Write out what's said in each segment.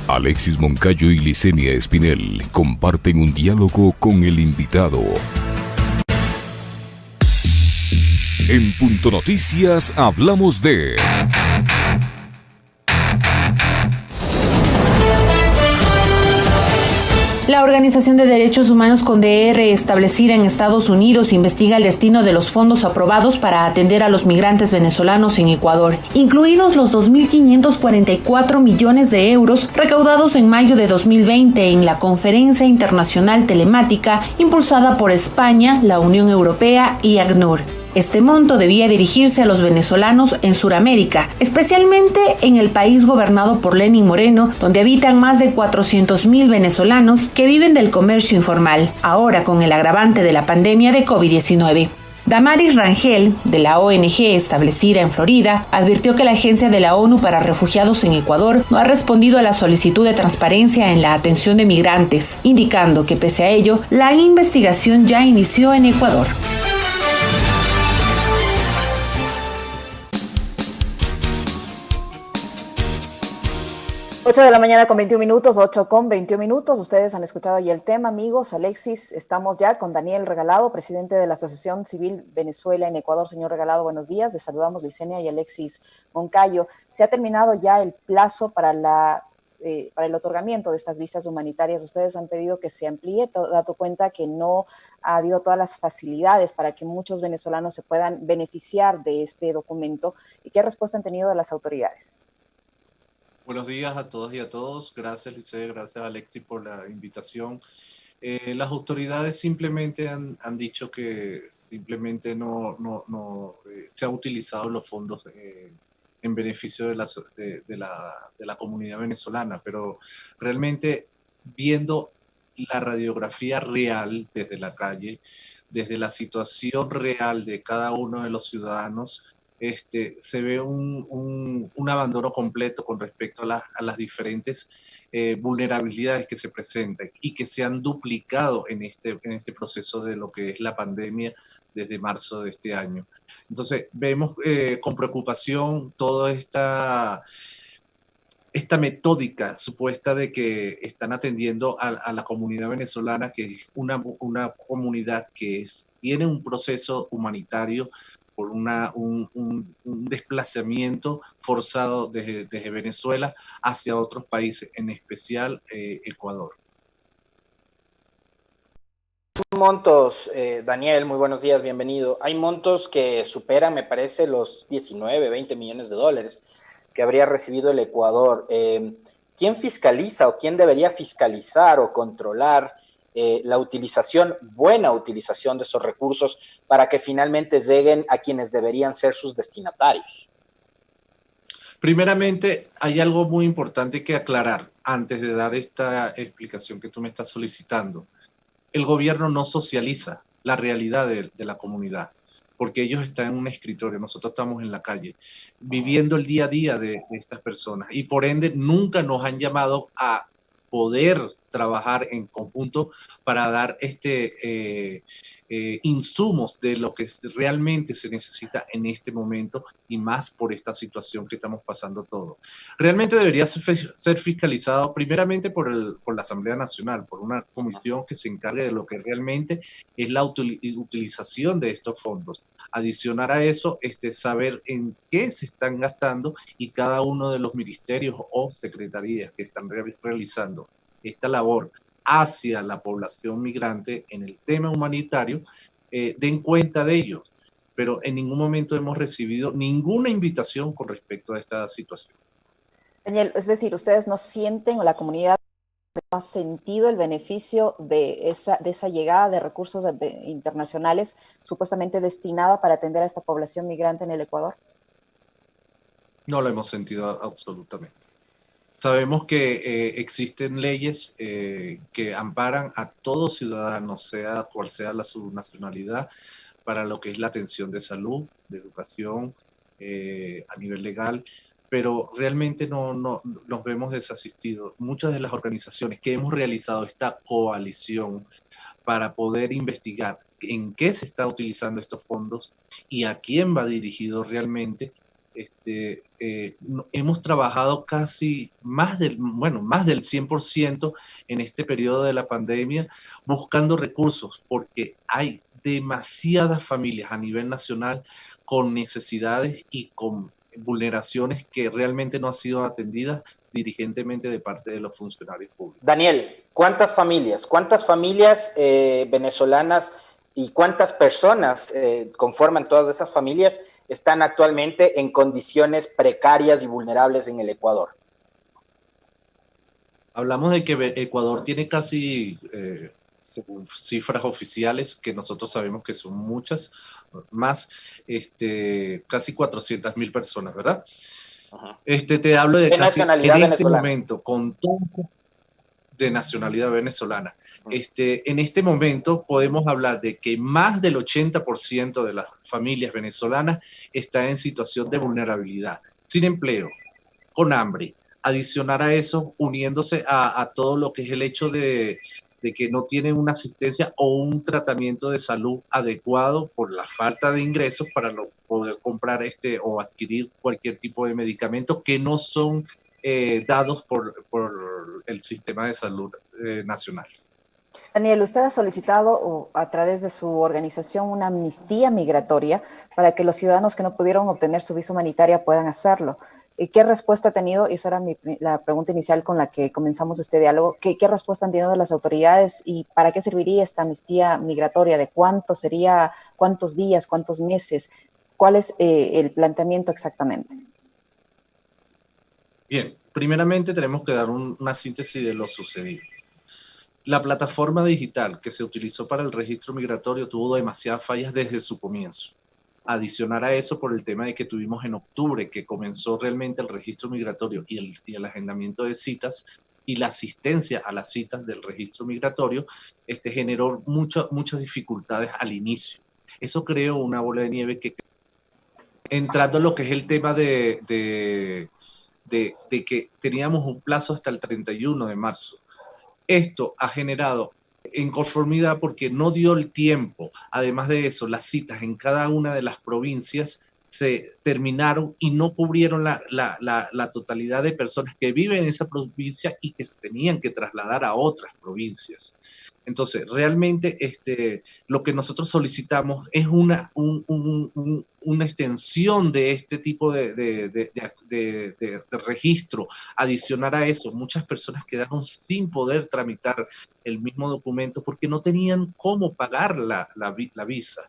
Alexis Moncayo y Licenia Espinel comparten un diálogo con el invitado. En Punto Noticias hablamos de... La Organización de Derechos Humanos CONDER, establecida en Estados Unidos, investiga el destino de los fondos aprobados para atender a los migrantes venezolanos en Ecuador, incluidos los 2.544 millones de euros recaudados en mayo de 2020 en la Conferencia Internacional Telemática impulsada por España, la Unión Europea y ACNUR. Este monto debía dirigirse a los venezolanos en Sudamérica, especialmente en el país gobernado por Lenín Moreno, donde habitan más de 400.000 venezolanos que viven del comercio informal, ahora con el agravante de la pandemia de COVID-19. Damaris Rangel, de la ONG establecida en Florida, advirtió que la Agencia de la ONU para Refugiados en Ecuador no ha respondido a la solicitud de transparencia en la atención de migrantes, indicando que pese a ello, la investigación ya inició en Ecuador. 8 de la mañana con 21 minutos, 8 con 21 minutos. Ustedes han escuchado ya el tema, amigos. Alexis, estamos ya con Daniel Regalado, presidente de la Asociación Civil Venezuela en Ecuador. Señor Regalado, buenos días. Les saludamos Licenia y Alexis Moncayo. Se ha terminado ya el plazo para el otorgamiento de estas visas humanitarias. Ustedes han pedido que se amplíe, dado cuenta que no ha habido todas las facilidades para que muchos venezolanos se puedan beneficiar de este documento. ¿Y qué respuesta han tenido de las autoridades? Buenos días a todos y a todos. Gracias, Lice, gracias, Alexi, por la invitación. Las autoridades simplemente han dicho que simplemente no se han utilizado los fondos en beneficio de la comunidad venezolana, pero realmente viendo la radiografía real desde la calle, desde la situación real de cada uno de los ciudadanos, se ve un abandono completo con respecto a las diferentes vulnerabilidades que se presentan y que se han duplicado en este proceso de lo que es la pandemia desde marzo de este año. Entonces, vemos con preocupación toda esta metódica supuesta de que están atendiendo a la comunidad venezolana, que es una comunidad que tiene un proceso humanitario por un desplazamiento forzado desde Venezuela hacia otros países, en especial Ecuador. Montos, Daniel, muy buenos días, bienvenido. Hay montos que superan, me parece, los 19, 20 millones de dólares que habría recibido el Ecuador. ¿Quién fiscaliza o quién debería fiscalizar o controlar la buena utilización de esos recursos para que finalmente lleguen a quienes deberían ser sus destinatarios? Primeramente, hay algo muy importante que aclarar antes de dar esta explicación que tú me estás solicitando. El gobierno no socializa la realidad de la comunidad, porque ellos están en un escritorio, nosotros estamos en la calle, viviendo el día a día de estas personas, y por ende nunca nos han llamado a poder trabajar en conjunto para dar insumos de lo que realmente se necesita en este momento, y más por esta situación que estamos pasando todos. Realmente debería ser fiscalizado primeramente por la Asamblea Nacional, por una comisión que se encargue de lo que realmente es la utilización de estos fondos. Adicionar a eso, saber en qué se están gastando, y cada uno de los ministerios o secretarías que están realizando esta labor hacia la población migrante en el tema humanitario, den cuenta de ellos. Pero en ningún momento hemos recibido ninguna invitación con respecto a esta situación. Daniel, es decir, ustedes no sienten, o la comunidad no ha sentido el beneficio de esa llegada de recursos internacionales supuestamente destinada para atender a esta población migrante en el Ecuador. No lo hemos sentido absolutamente. Sabemos que existen leyes que amparan a todo ciudadano, sea cual sea su nacionalidad, para lo que es la atención de salud, de educación, a nivel legal, pero realmente no nos vemos desasistidos. Muchas de las organizaciones que hemos realizado esta coalición para poder investigar en qué se está utilizando estos fondos y a quién va dirigido realmente, hemos trabajado casi más del 100% en este periodo de la pandemia buscando recursos, porque hay demasiadas familias a nivel nacional con necesidades y con vulneraciones que realmente no han sido atendidas dirigentemente de parte de los funcionarios públicos. Daniel, cuántas familias venezolanas y cuántas personas conforman todas esas familias están actualmente en condiciones precarias y vulnerables en el Ecuador? Hablamos de que Ecuador tiene casi, según cifras oficiales, que nosotros sabemos que son muchas, más, casi 400.000 personas, ¿verdad? Ajá. Te hablo de casi nacionalidad en este venezolana. momento, con todo de nacionalidad venezolana. En este momento podemos hablar de que más del 80% de las familias venezolanas está en situación de vulnerabilidad, sin empleo, con hambre. Adicionar a eso, uniéndose a todo lo que es el hecho de que no tienen una asistencia o un tratamiento de salud adecuado por la falta de ingresos para poder comprar o adquirir cualquier tipo de medicamentos que no son dados por el sistema de salud nacional. Daniel, usted ha solicitado a través de su organización una amnistía migratoria para que los ciudadanos que no pudieron obtener su visa humanitaria puedan hacerlo. ¿Qué respuesta ha tenido? Y esa era la pregunta inicial con la que comenzamos este diálogo. ¿Qué respuesta han tenido de las autoridades y para qué serviría esta amnistía migratoria? ¿De cuánto sería? ¿Cuántos días? ¿Cuántos meses? ¿Cuál es el planteamiento exactamente? Bien, primeramente tenemos que dar una síntesis de lo sucedido. La plataforma digital que se utilizó para el registro migratorio tuvo demasiadas fallas desde su comienzo. Adicionar a eso por el tema de que tuvimos en octubre, que comenzó realmente el registro migratorio y el agendamiento de citas y la asistencia a las citas del registro migratorio, generó muchas dificultades al inicio. Eso creó una bola de nieve que, entrando en lo que es el tema de que teníamos un plazo hasta el 31 de marzo. Esto ha generado inconformidad porque no dio el tiempo. Además de eso, las citas en cada una de las provincias se terminaron y no cubrieron la totalidad de personas que viven en esa provincia y que se tenían que trasladar a otras provincias. Entonces, realmente lo que nosotros solicitamos es una extensión de este tipo de registro. Adicionar a eso, muchas personas quedaron sin poder tramitar el mismo documento porque no tenían cómo pagar la visa.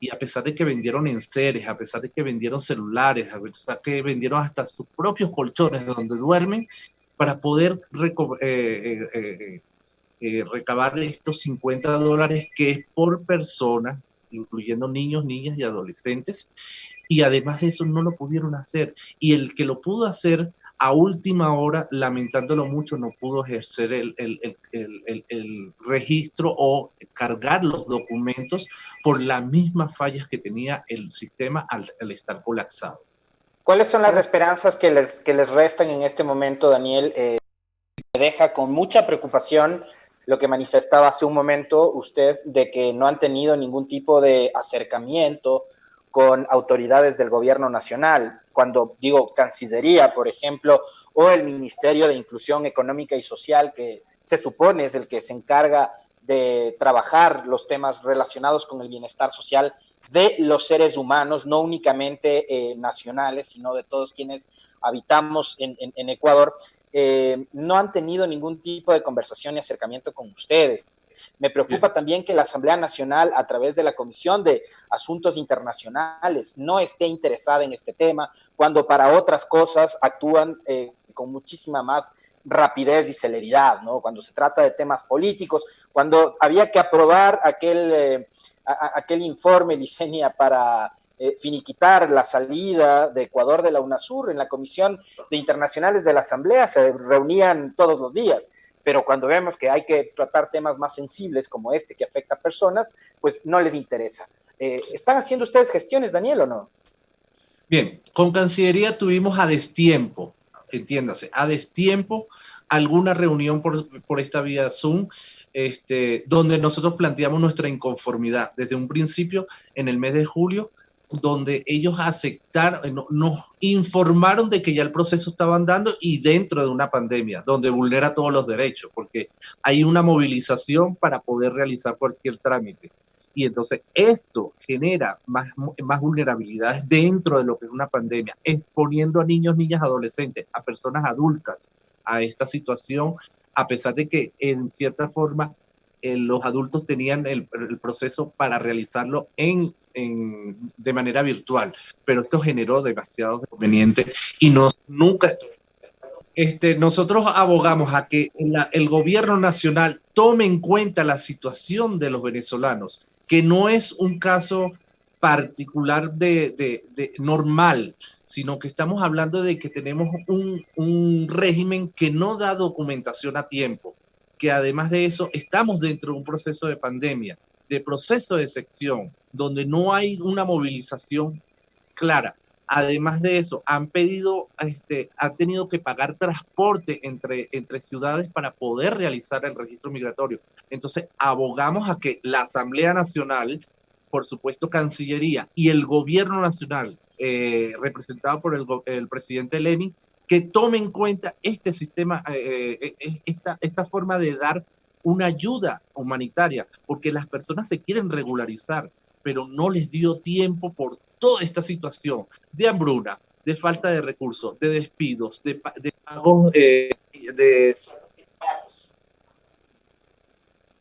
Y a pesar de que vendieron enseres, a pesar de que vendieron celulares, a pesar de que vendieron hasta sus propios colchones donde duermen, para poder recabar estos $50 que es por persona, incluyendo niños, niñas y adolescentes, y además de eso no lo pudieron hacer. Y el que lo pudo hacer a última hora, lamentándolo mucho, no pudo ejercer el registro o cargar los documentos por las mismas fallas que tenía el sistema al estar colapsado. ¿Cuáles son las esperanzas que les restan en este momento, Daniel? Me deja con mucha preocupación lo que manifestaba hace un momento usted de que no han tenido ningún tipo de acercamiento con autoridades del gobierno nacional. Cuando digo Cancillería, por ejemplo, o el Ministerio de Inclusión Económica y Social, que se supone es el que se encarga de trabajar los temas relacionados con el bienestar social de los seres humanos, no únicamente nacionales, sino de todos quienes habitamos en Ecuador, no han tenido ningún tipo de conversación ni acercamiento con ustedes. Me preocupa también que la Asamblea Nacional, a través de la Comisión de Asuntos Internacionales, no esté interesada en este tema, cuando para otras cosas actúan con muchísima más rapidez y celeridad, ¿no? Cuando se trata de temas políticos, cuando había que aprobar aquel informe, Licenia, para finiquitar la salida de Ecuador de la UNASUR, en la Comisión de Internacionales de la Asamblea se reunían todos los días, pero cuando vemos que hay que tratar temas más sensibles como este que afecta a personas, pues no les interesa. ¿Están haciendo ustedes gestiones, Daniel, o no? Bien, con Cancillería tuvimos a destiempo, entiéndase, a destiempo alguna reunión por esta vía Zoom, donde nosotros planteamos nuestra inconformidad. Desde un principio, en el mes de julio, donde ellos aceptaron, nos informaron de que ya el proceso estaba andando y dentro de una pandemia, donde vulnera todos los derechos, porque hay una movilización para poder realizar cualquier trámite. Y entonces esto genera más vulnerabilidades dentro de lo que es una pandemia, exponiendo a niños, niñas, adolescentes, a personas adultas a esta situación, a pesar de que en cierta forma los adultos tenían el proceso para realizarlo de manera virtual, pero esto generó demasiados inconvenientes y nunca nosotros abogamos a que el gobierno nacional tome en cuenta la situación de los venezolanos, que no es un caso particular de normal, sino que estamos hablando de que tenemos un régimen que no da documentación a tiempo, que además de eso estamos dentro de un proceso de pandemia, de proceso de sección, donde no hay una movilización clara. Además de eso, han tenido que pagar transporte entre ciudades para poder realizar el registro migratorio. Entonces, abogamos a que la Asamblea Nacional, por supuesto Cancillería y el Gobierno Nacional, representado por el presidente Lenin, que tome en cuenta este sistema, esta forma de dar una ayuda humanitaria, porque las personas se quieren regularizar, pero no les dio tiempo por toda esta situación de hambruna, de falta de recursos, de despidos, de pagos de...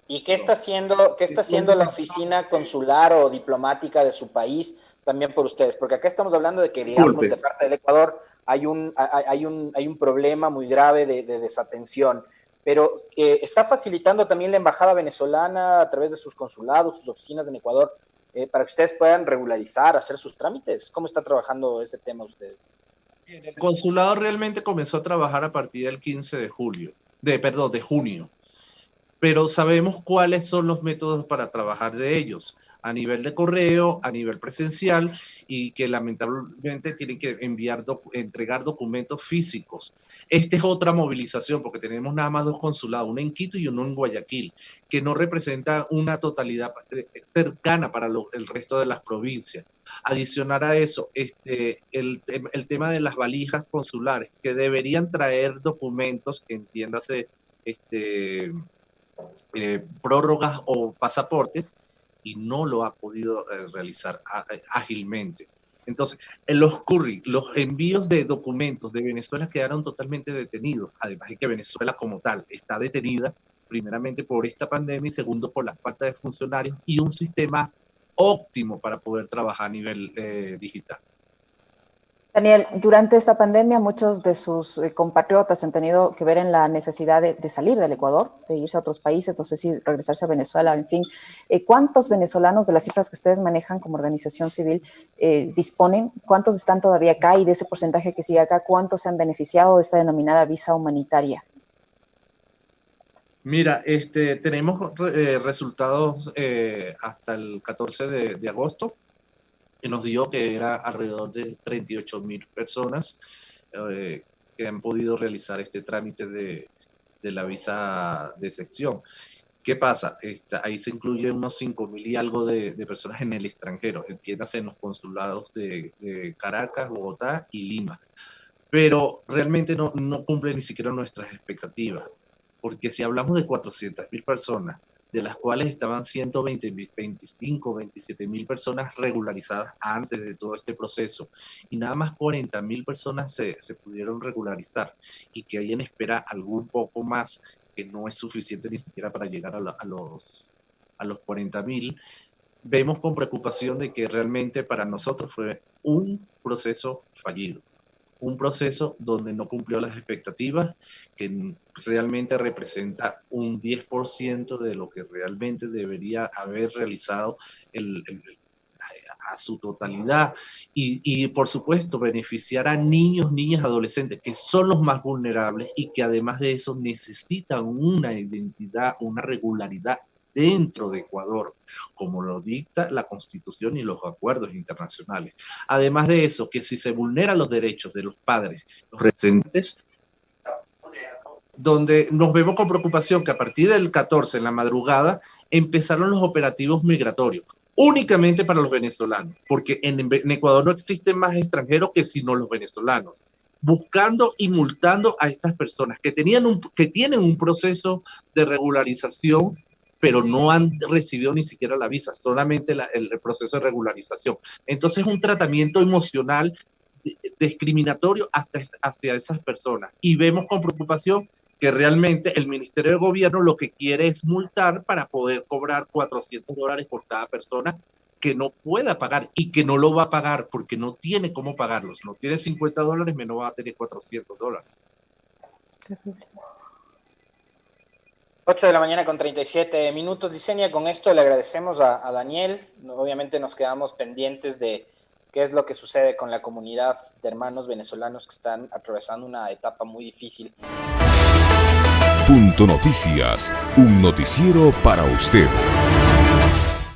¿Y qué está haciendo la oficina consular o diplomática de su país también por ustedes? Porque acá estamos hablando de que, digamos, de parte del Ecuador hay un problema muy grave de desatención, pero ¿está facilitando también la embajada venezolana a través de sus consulados, sus oficinas en Ecuador, para que ustedes puedan regularizar, hacer sus trámites? ¿Cómo está trabajando ese tema ustedes? El consulado realmente comenzó a trabajar a partir del 15 de junio, pero sabemos cuáles son los métodos para trabajar de ellos, a nivel de correo, a nivel presencial, y que lamentablemente tienen que entregar documentos físicos. Esta es otra movilización, porque tenemos nada más 2 consulados, uno en Quito y uno en Guayaquil, que no representa una totalidad cercana para el resto de las provincias. Adicionar a eso, el tema de las valijas consulares, que deberían traer documentos, entiéndase, prórrogas o pasaportes, y no lo ha podido realizar ágilmente. Entonces, los envíos de documentos de Venezuela quedaron totalmente detenidos, además de que Venezuela como tal está detenida, primeramente por esta pandemia y segundo por la falta de funcionarios y un sistema óptimo para poder trabajar a nivel digital. Daniel, durante esta pandemia muchos de sus compatriotas han tenido que ver en la necesidad de salir del Ecuador, de irse a otros países, no sé si regresarse a Venezuela, en fin. ¿Cuántos venezolanos, de las cifras que ustedes manejan como organización civil, disponen? ¿Cuántos están todavía acá? Y de ese porcentaje que sigue acá, ¿cuántos se han beneficiado de esta denominada visa humanitaria? Mira, tenemos resultados hasta el 14 de agosto, que nos dio que era alrededor de 38.000 personas que han podido realizar este trámite de la visa de sección. ¿Qué pasa? Ahí se incluyen unos 5.000 y algo de personas en el extranjero, entiéndase en los consulados de Caracas, Bogotá y Lima. Pero realmente no cumple ni siquiera nuestras expectativas, porque si hablamos de 400.000 personas, de las cuales estaban 125, 27.000 personas regularizadas antes de todo este proceso, y nada más 40.000 personas se pudieron regularizar, y que hay en espera algún poco más, que no es suficiente ni siquiera para llegar a los 40.000, vemos con preocupación de que realmente para nosotros fue un proceso fallido. Un proceso donde no cumplió las expectativas, que realmente representa un 10% de lo que realmente debería haber realizado a su totalidad. Y por supuesto, beneficiar a niños, niñas, adolescentes, que son los más vulnerables y que además de eso necesitan una identidad, una regularidad dentro de Ecuador, como lo dicta la Constitución y los acuerdos internacionales. Además de eso, que si se vulneran los derechos de los padres, los residentes, donde nos vemos con preocupación que a partir del 14, en la madrugada, empezaron los operativos migratorios, únicamente para los venezolanos, porque en Ecuador no existen más extranjeros que sino los venezolanos, buscando y multando a estas personas que tienen un proceso de regularización, pero no han recibido ni siquiera la visa, solamente el proceso de regularización. Entonces, un tratamiento emocional discriminatorio hacia esas personas. Y vemos con preocupación que realmente el Ministerio de Gobierno lo que quiere es multar para poder cobrar $400 por cada persona que no pueda pagar y que no lo va a pagar porque no tiene cómo pagarlos. No tiene $50, menos va a tener $400. 8 de la mañana con 37 minutos, Licenia. Con esto le agradecemos a Daniel. Obviamente nos quedamos pendientes de qué es lo que sucede con la comunidad de hermanos venezolanos que están atravesando una etapa muy difícil. Punto Noticias, un noticiero para usted.